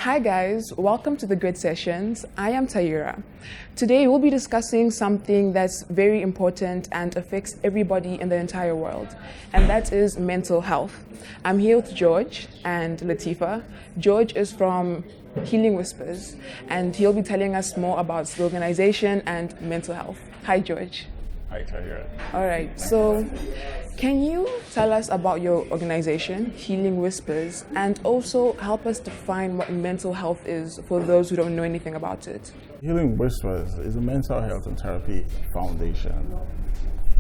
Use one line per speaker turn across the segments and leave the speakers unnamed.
Hi guys, welcome to the Grid Sessions. I am Taira. Today we'll be discussing something that's very important and affects everybody in the entire world, and that is mental health. I'm here with George and Latifa. George is from Healing Whispers, and he'll be telling us more about the organization and mental health. Hi George.
Hi Taira.
All right, so can you tell us about your organization, Healing Whispers, and also help us define what mental health is for those who don't know anything about it?
Healing Whispers is a mental health and therapy foundation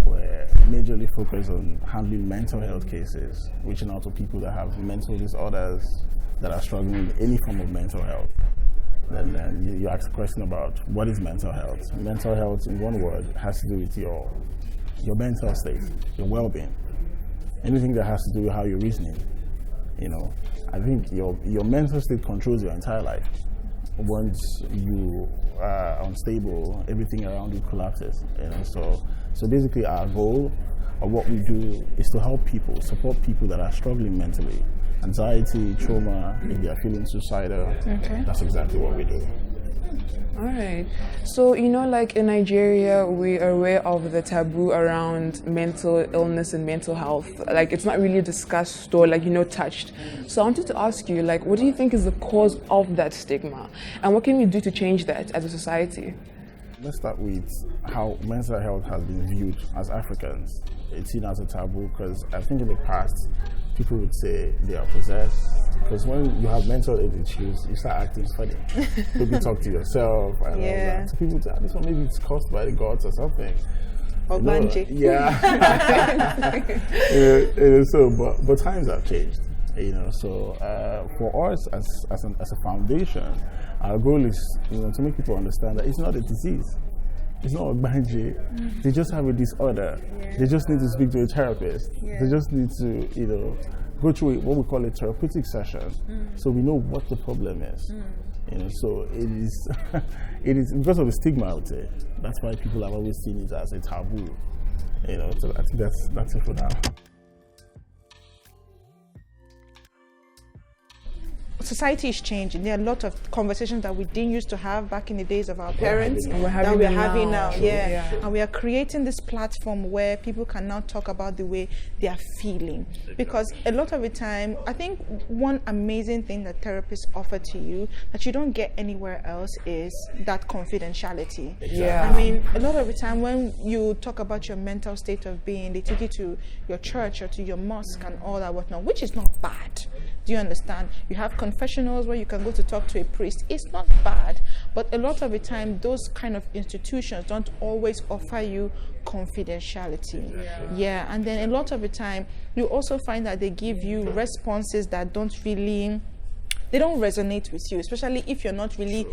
where majorly focus on handling mental health cases, reaching out to people that have mental disorders, that are struggling with any form of mental health. Then you ask a question about what is mental health. Mental health, in one word, has to do with your mental state, your well-being. Anything that has to do with how you're reasoning. I think your mental state controls your entire life. Once you are unstable, everything around you collapses. So basically our goal of what we do is to help people, support people that are struggling mentally. Anxiety, trauma, if they are feeling suicidal, That's exactly what we do.
All right. So, like in Nigeria, we are aware of the taboo around mental illness and mental health. Like, it's not really discussed or, touched. So I wanted to ask you, what do you think is the cause of that stigma? And what can we do to change that as a society?
Let's start with how mental health has been viewed as Africans. It's seen as a taboo because I think in the past, people would say they are possessed. Because when you have mental health issues, you start acting funny. Maybe talk to yourself and all that. So people say, this one maybe it's caused by the gods or something.
Or Banji.
Yeah. But times have changed. So for us as a foundation, our goal is to make people understand that it's not a disease. It's not a banji. They just have a disorder. They just need to speak to a therapist. They just need to, go through what we call a therapeutic session, so we know what the problem is. So it is, it is because of the stigma. I would say that's why people have always seen it as a taboo. So I think that's it for now.
Society is changing. There are a lot of conversations that we didn't used to have back in the days of our parents
that we're
having now.
Yeah.
And we are creating this platform where people can now talk about the way they are feeling. Because a lot of the time, I think one amazing thing that therapists offer to you that you don't get anywhere else is that confidentiality.
Yeah.
I mean, a lot of the time when you talk about your mental state of being, they take you to your church or to your mosque and all that whatnot, which is not bad. Do you understand? You have confessionals where you can go to talk to a priest. It's not bad, but a lot of the time, those kind of institutions don't always offer you confidentiality. Yeah, and then a lot of the time, you also find that they give you responses that don't resonate with you, especially if you're not really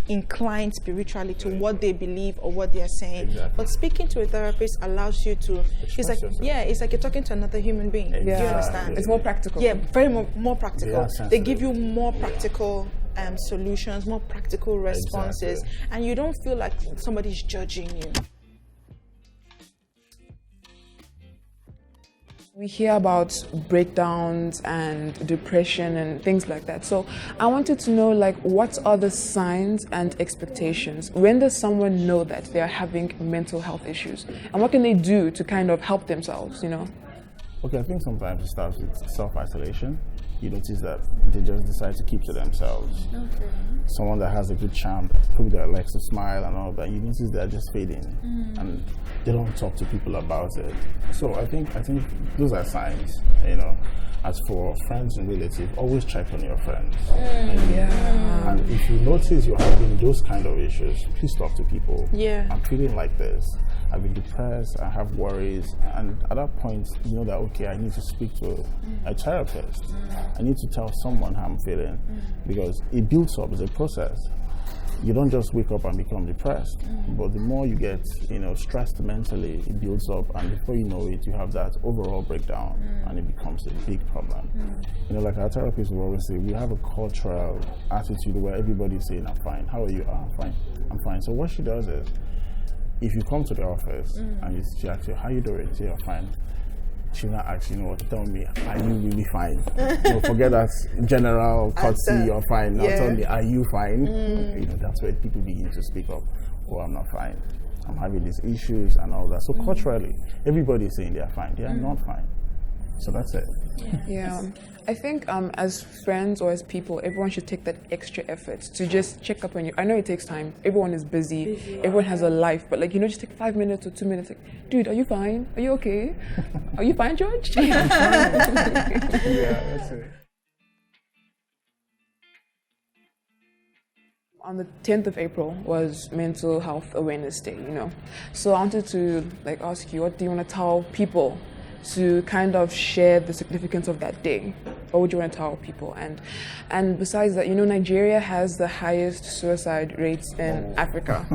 inclined spiritually to what they believe or what they are saying.
Exactly.
But speaking to a therapist allows you to, it's like you're talking to another human being.
Exactly.
Do you understand?
It's more practical.
Yeah, very more practical. They give you more practical solutions, more practical responses, and you don't feel like somebody's judging you.
We hear about breakdowns and depression and things like that. So I wanted to know, what are the signs and expectations? When does someone know that they are having mental health issues? And what can they do to kind of help themselves,
Okay, I think sometimes it starts with self-isolation. You notice that they just decide to keep to themselves. Someone that has a good charm, probably that likes to smile and all that, you notice they're just fading and they don't talk to people about it. So I think those are signs, As for friends and relatives, always check on your friends. And if you notice you're having those kind of issues, please talk to people. I'm feeling like this. I've been depressed, I have worries, and at that point, you know that, okay, I need to speak to a therapist. I need to tell someone how I'm feeling, because it builds up as a process. You don't just wake up and become depressed, but the more you get, stressed mentally, it builds up, and before you know it, you have that overall breakdown, and it becomes a big problem. Like our therapists will always say, we have a cultural attitude where everybody's saying, I'm fine. How are you? Oh, I'm fine. I'm fine. So what she does is, if you come to the office and she asks you, how you doing? Say, you're fine. she will not ask, tell me, are you really fine? Forget that general courtesy, you're fine. Now tell me, are you fine? That's where people begin to speak up. Oh, I'm not fine. I'm having these issues and all that. So culturally, everybody's saying they're fine. They are not fine. So that's it.
Yeah. I think as friends or as people, everyone should take that extra effort to just check up on you. I know it takes time. Everyone is busy. Everyone has a life. But just take 5 minutes or 2 minutes. Like, dude, are you fine? Are you okay? Are you fine, George?
Yeah, that's it.
On the 10th of April was Mental Health Awareness Day, So I wanted to ask you, what do you want to tell people to kind of share the significance of that day? What would you want to tell people? And besides that, Nigeria has the highest suicide rates in Africa.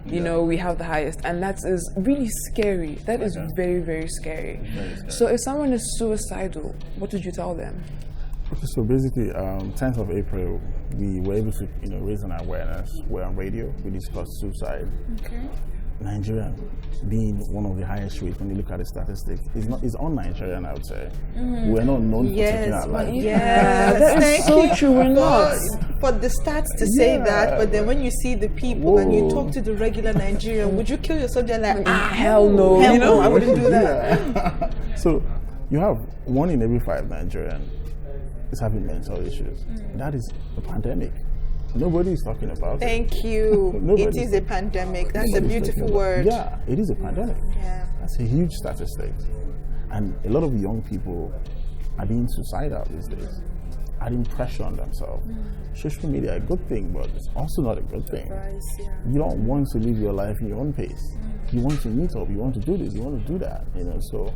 We have the highest, and that is really scary. That is very, very scary. So if someone is suicidal, what would you tell them?
Okay, so basically, 10th of April, we were able to, raise an awareness. We're on radio. We discussed suicide. Okay. Nigeria being one of the highest rates when you look at the statistics, is un-Nigerian, I would say. We're not known for taking our life.
Yeah,
that is so true. We're not.
For the stats to say that, but then when you see the people and you talk to the regular Nigerian, would you kill yourself? They're like,
hell no.
Hell no, I wouldn't do that.
Yeah. So you have 1 in every 5 Nigerian is having mental issues. That is a pandemic. Nobody is talking about it.
Thank you. It is a pandemic. That's a beautiful word.
Yeah, it is a pandemic.
Yeah.
That's a huge statistic. And a lot of young people are being suicidal these days, adding pressure on themselves. Social media, a good thing, but it's also not a good thing. You don't want to live your life in your own pace. You want to meet up, you want to do this, you want to do that. So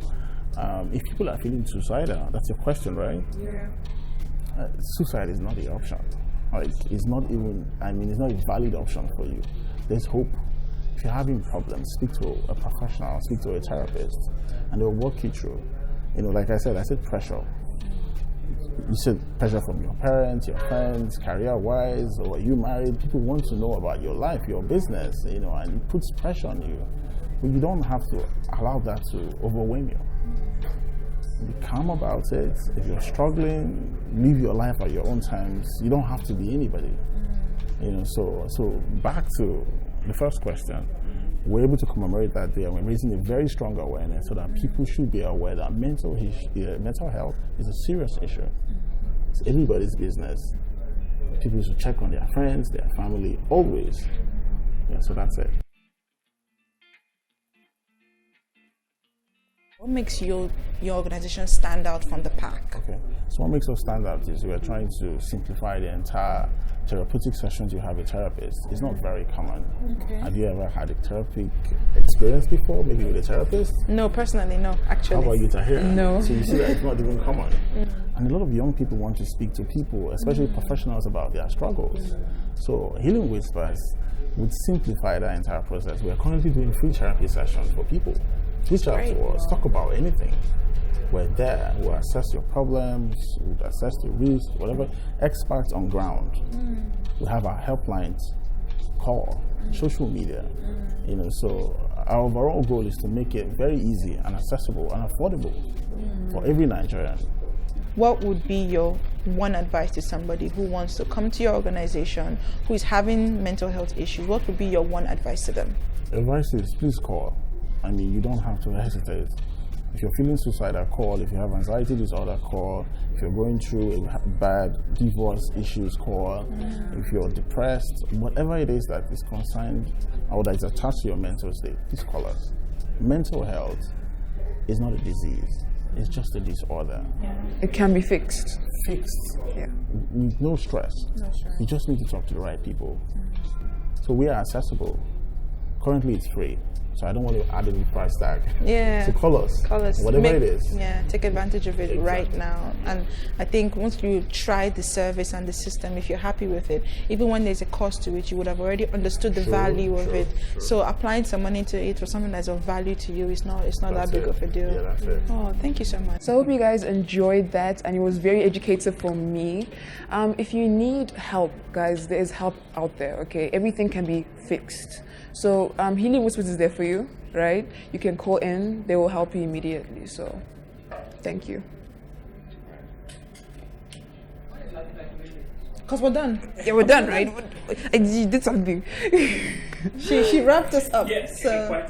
if people are feeling suicidal, that's your question, right?
Yeah.
Suicide is not the option. It's not even, it's not a valid option for you. There's hope. If you're having problems, speak to a professional, speak to a therapist, and they'll walk you through. Like I said pressure. You said pressure from your parents, your friends, career-wise, or are you married? People want to know about your life, your business, and it puts pressure on you. But you don't have to allow that to overwhelm you. Be calm about it. If you're struggling, live your life at your own times. You don't have to be anybody. So back to the first question. We're able to commemorate that day, and we're raising a very strong awareness so that people should be aware that mental health is a serious issue. It's everybody's business. People should check on their friends, their family, always. Yeah, so that's it.
What makes your organization stand out from the pack?
Okay, so what makes us stand out is we're trying to simplify the entire therapeutic sessions you have a therapist. It's not very common. Okay. Have you ever had a therapeutic experience before, maybe with a therapist?
No, personally, no, actually.
How about you, Tahira?
No.
So you see that it's not even common. And a lot of young people want to speak to people, especially professionals, about their struggles. So Healing Whispers would simplify that entire process. We're currently doing free therapy sessions for people. Reach out to us, talk about anything. We're there, we'll assess your problems, we'll assess the risk, whatever. Experts on ground. We have our helplines, call, social media. So our overall goal is to make it very easy and accessible and affordable for every Nigerian.
What would be your one advice to somebody who wants to come to your organization, who is having mental health issues? What would be your one advice to them?
Advice is please call. You don't have to hesitate. If you're feeling suicidal, call. If you have anxiety disorder, call. If you're going through a bad divorce issues, call. If you're depressed, whatever it is that is concerned or that is attached to your mental state, please call us. Mental health is not a disease. It's just a disorder.
It can be fixed.
Fixed.
Yeah.
With no stress. You just need to talk to the right people. So we are accessible. Currently it's free. So I don't want to add any price tag.
Yeah.
So call us. Whatever it is.
Yeah, take advantage of it right now. And I think once you try the service and the system, if you're happy with it, even when there's a cost to it, you would have already understood the value of it. So applying some money to it for something that's of value to you is not that big of a deal.
Yeah, that's it.
Oh, thank you so much.
So I hope you guys enjoyed that, and it was very educative for me. If you need help, guys, there is help out there, okay? Everything can be fixed. So Healing Whispers is there for you, right? You can call in, they will help you immediately. So Thank you.
Because we're done.
Yeah, we're done, right? You did something.
She wrapped us up.
Yes,
So
quite